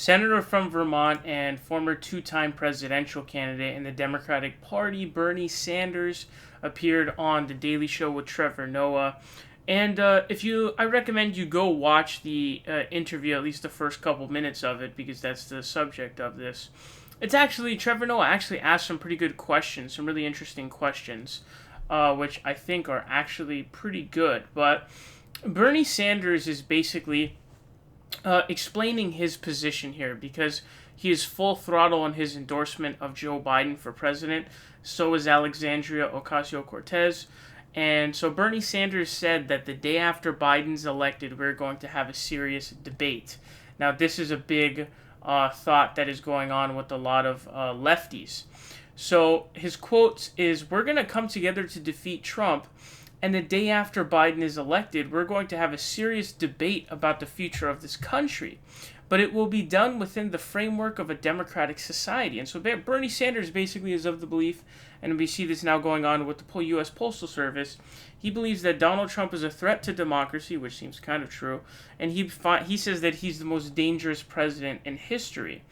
Senator from Vermont and former two-time presidential candidate in the Democratic Party, Bernie Sanders, appeared on The Daily Show with Trevor Noah. And I recommend you go watch the interview, at least the first couple minutes of it, because that's the subject of this. Trevor Noah actually asked some pretty good questions, some really interesting questions, which I think are actually pretty good. But Bernie Sanders is basically explaining his position here because he is full throttle on his endorsement of Joe Biden for president. So is Alexandria Ocasio-Cortez. And so Bernie Sanders said that the day after Biden's elected, we're going to have a serious debate. Now, this is a big thought that is going on with a lot of lefties. So his quote is, "We're going to come together to defeat Trump. And the day after Biden is elected, we're going to have a serious debate about the future of this country. But it will be done within the framework of a democratic society." And so Bernie Sanders basically is of the belief, and we see this now going on with the U.S. Postal Service, he believes that Donald Trump is a threat to democracy, which seems kind of true, and he says that he's the most dangerous president in history.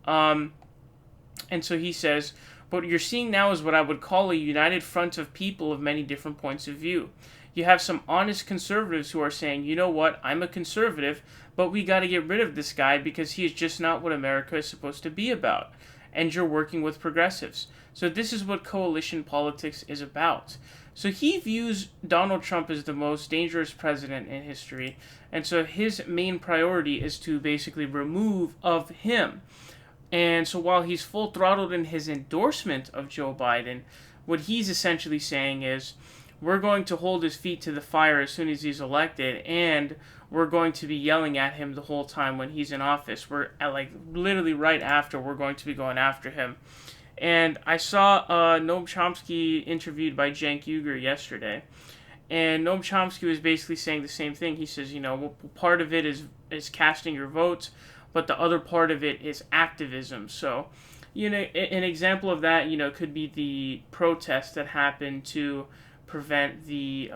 And so he says, "What you're seeing now is what I would call a united front of people of many different points of view. You have some honest conservatives who are saying, you know what, I'm a conservative, but we got to get rid of this guy because he is just not what America is supposed to be about. And you're working with progressives. So this is what coalition politics is about." So he views Donald Trump as the most dangerous president in history, and so his main priority is to basically remove of him. And so while he's full throttled in his endorsement of Joe Biden, what he's essentially saying is, we're going to hold his feet to the fire as soon as he's elected, and we're going to be yelling at him the whole time when he's in office. We're literally right after, we're going to be going after him. And I saw Noam Chomsky interviewed by Cenk Uygur yesterday, and Noam Chomsky was basically saying the same thing. He says, part of it is casting your votes, but the other part of it is activism. So, an example of that, could be the protest that happened to prevent the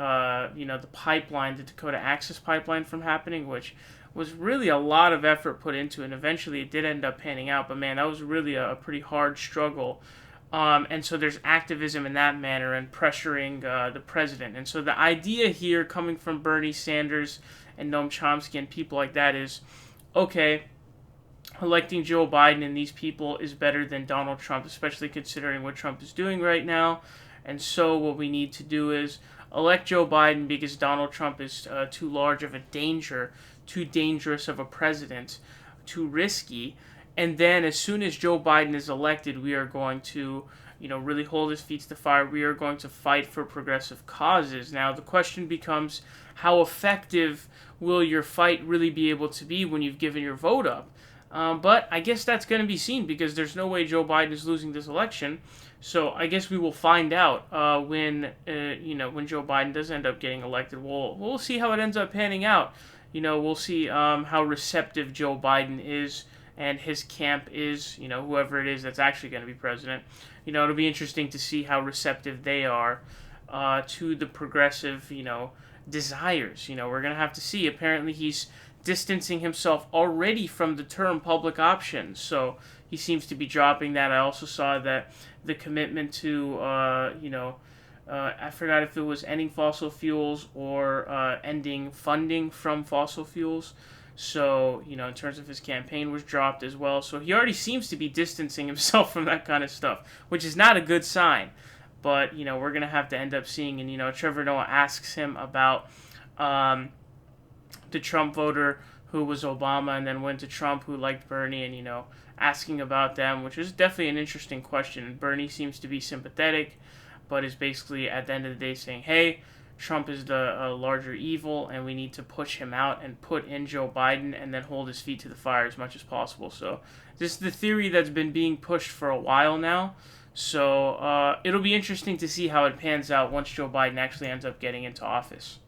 pipeline, the Dakota Access Pipeline, from happening, which was really a lot of effort put into it, and eventually it did end up panning out, but man, that was really a pretty hard struggle. And so there's activism in that manner and pressuring the president. And so the idea here coming from Bernie Sanders and Noam Chomsky and people like that is, okay, electing Joe Biden and these people is better than Donald Trump, especially considering what Trump is doing right now. And so what we need to do is elect Joe Biden because Donald Trump is too large of a danger, too dangerous of a president, too risky. And then as soon as Joe Biden is elected, we are going to, really hold his feet to the fire. We are going to fight for progressive causes. Now, the question becomes, how effective will your fight really be able to be when you've given your vote up? But I guess that's going to be seen because there's no way Joe Biden is losing this election. So I guess we will find out when Joe Biden does end up getting elected. We'll see how it ends up panning out. We'll see how receptive Joe Biden is and his camp is. Whoever it is that's actually going to be president. It'll be interesting to see how receptive they are to the progressive desires. We're going to have to see. Apparently he's distancing himself already from the term public options, so he seems to be dropping that. I also saw that the commitment to, I forgot if it was ending fossil fuels or ending funding from fossil fuels. So, in terms of his campaign was dropped as well. So he already seems to be distancing himself from that kind of stuff, which is not a good sign. But, we're going to have to end up seeing. And, Trevor Noah asks him about the Trump voter who was Obama and then went to Trump who liked Bernie, and asking about them, which is definitely an interesting question. Bernie seems to be sympathetic, but is basically at the end of the day saying, hey, Trump is the larger evil and we need to push him out and put in Joe Biden and then hold his feet to the fire as much as possible. So this is the theory that's been being pushed for a while now. So it'll be interesting to see how it pans out once Joe Biden actually ends up getting into office.